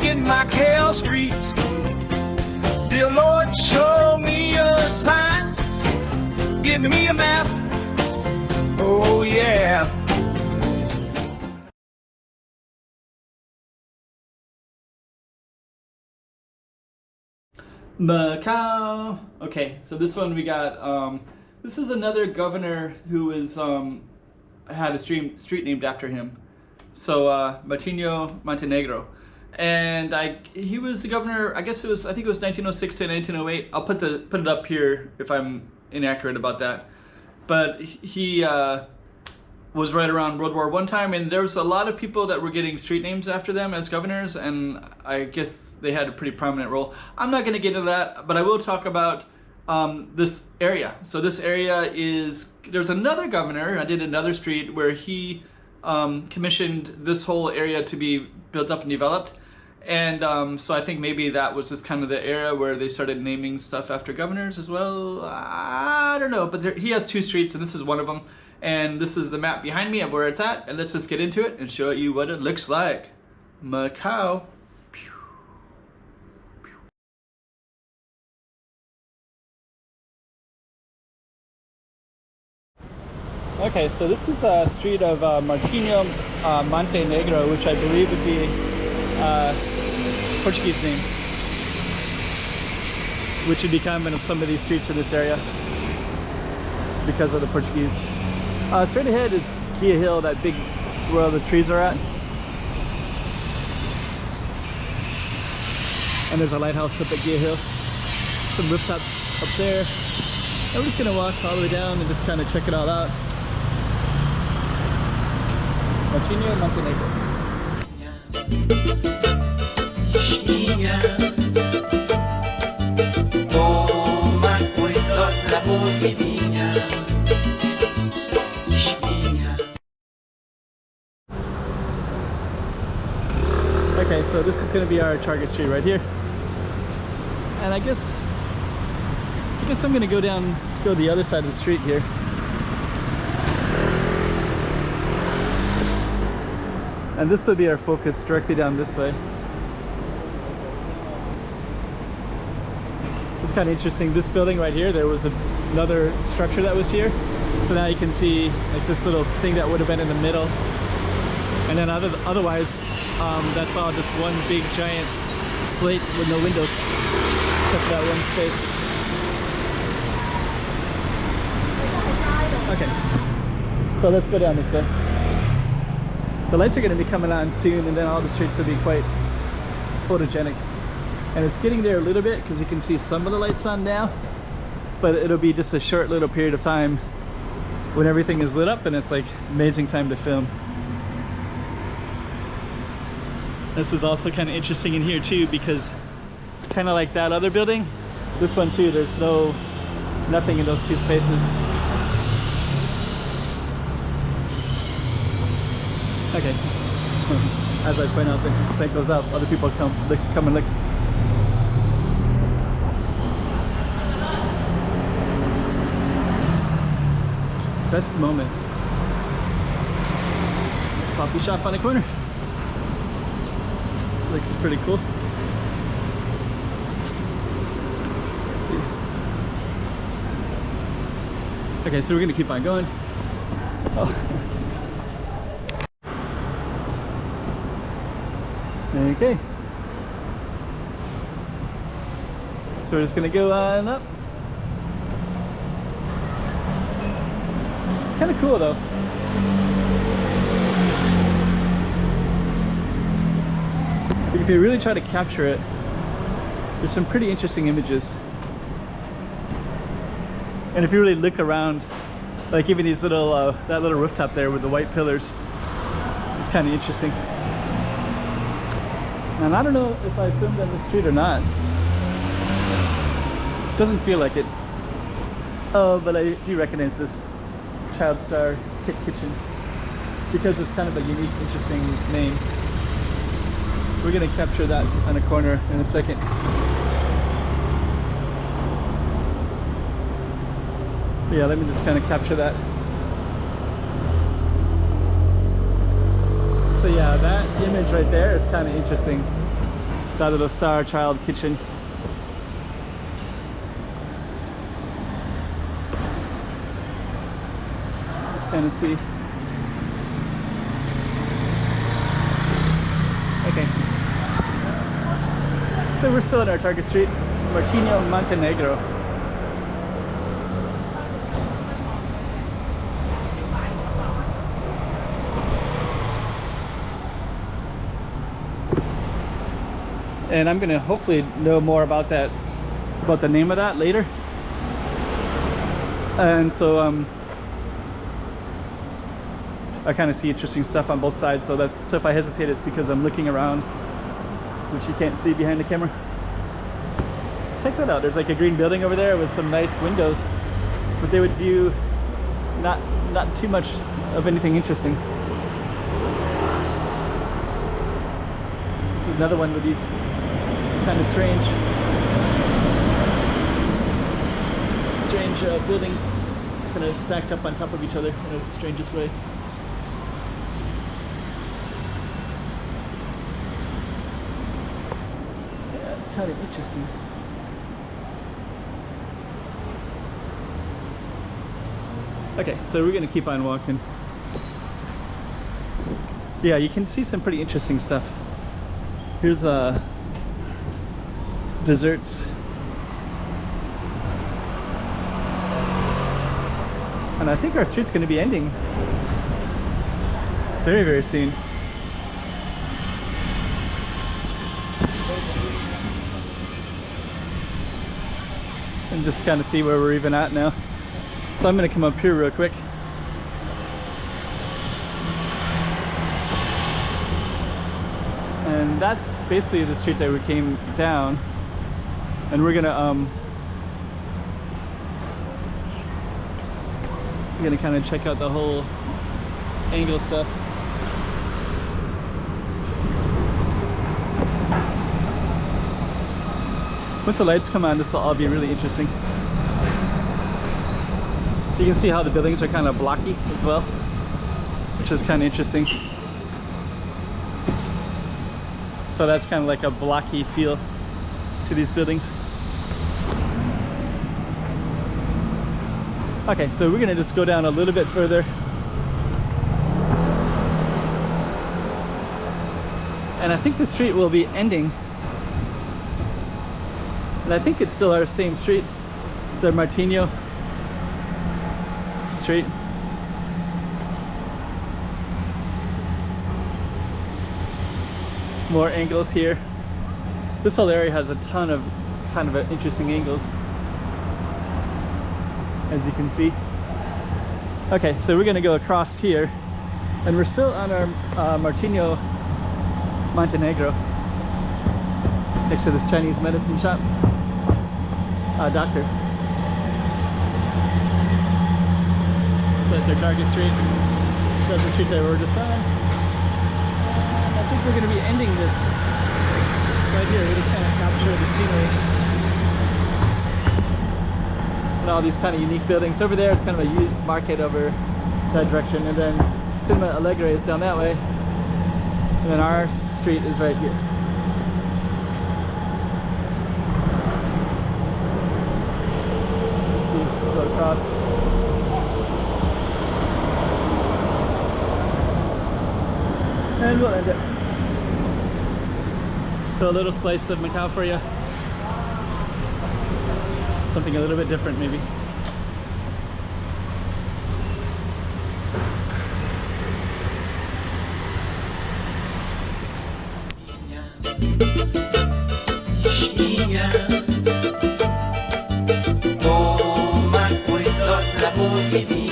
Walking Macau Streets. Dear Lord, show me a sign. Give me a map. Oh yeah. Macau. Okay, so this one we got, this is another governor who is, had a street named after him. So, Martinho, Montenegro. And he was the governor, I think it was 1906 to 1908. I'll put it up here if I'm inaccurate about that. But he was right around World War I time, and there was a lot of people that were getting street names after them as governors, and I guess they had a pretty prominent role. I'm not going to get into that, but I will talk about this area. So this area is, there's another governor, I did another street where he commissioned this whole area to be built up and developed. And so I think maybe that was just kind of the era where they started naming stuff after governors as well. I don't know, but he has two streets, and this is one of them. And this is the map behind me of where it's at, and let's just get into it and show you what it looks like. Macau. Okay, so this is a street of Martinho, Montenegro, which I believe would be Portuguese name, which would be common of some of these streets in this area because of the Portuguese. Straight ahead is Gia Hill, that big, where all the trees are at. And there's a lighthouse up at Gia Hill. Some rooftops up there. And we're just gonna walk all the way down and just kind of check it all out. Martinho, Montenegro. Okay, so this is going to be our target street right here, and I guess I'm going to go the other side of the street here. And this will be our focus, directly down this way. It's kind of interesting. This building right here, there was another structure that was here. So now you can see like this little thing that would have been in the middle. And then otherwise, that's all just one big giant slate with no windows, except for that one space. Okay, so let's go down this way. The lights are going to be coming on soon, and then all the streets will be quite photogenic. And it's getting there a little bit because you can see some of the lights on now, but it'll be just a short little period of time when everything is lit up, and it's like amazing time to film. This is also kind of interesting in here too, because kind of like that other building, this one too, there's nothing in those two spaces. Okay, as I point out, the light goes up, other people come and look. Best moment. Coffee shop on the corner. Looks pretty cool. Let's see. Okay, so we're gonna keep on going. Oh. Okay. So we're just gonna go on up. Kind of cool though. If you really try to capture it, there's some pretty interesting images. And if you really look around, like even these little, that little rooftop there with the white pillars, it's kind of interesting. And I don't know if I filmed on the street or not. Doesn't feel like it. Oh, but I do recognize this Child Star Kitchen because it's kind of a unique, interesting name. We're gonna capture that on a corner in a second. Yeah, let me just kind of capture that. So yeah, that image right there is kind of interesting. That little Star Child kitchen. Just kind of see. Okay. So we're still in our target street, Martinho, Montenegro. And I'm gonna hopefully know more about that, about the name of that later. And so I kind of see interesting stuff on both sides. So if I hesitate, it's because I'm looking around, which you can't see behind the camera. Check that out. There's like a green building over there with some nice windows, but they would view not too much of anything interesting. This is another one with these kind of strange buildings kind of stacked up on top of each other in a strangest way. Yeah, it's kind of interesting. Okay, so we're gonna keep on walking. Yeah, you can see some pretty interesting stuff. Here's desserts. And I think our street's going to be ending very, very soon. And just kind of see where we're even at now. So I'm going to come up here real quick. And that's basically the street that we came down. And we're gonna kind of check out the whole angle stuff. Once the lights come on, this will all be really interesting. You can see how the buildings are kind of blocky as well, which is kind of interesting. So that's kind of like a blocky feel to these buildings. Okay, so we're gonna just go down a little bit further. And I think the street will be ending. And I think it's still our same street, the Martinho Street. More angles here. This whole area has a ton of kind of interesting angles, as you can see. Okay, so we're gonna go across here, and we're still on our Martinho, Montenegro, next to this Chinese medicine shop. Doctor. So that's our target street. That's the street that we're just on. I think we're gonna be ending this right here. We just kind of capture the scenery. And all these kind of unique buildings. Over there is kind of a used market over that direction, and then Cinema Alegre is down that way, and then our street is right here. Let's see, go across. And we'll end it. So a little slice of Macau for you. Something a little bit different, maybe. Toma cuidado la porfía.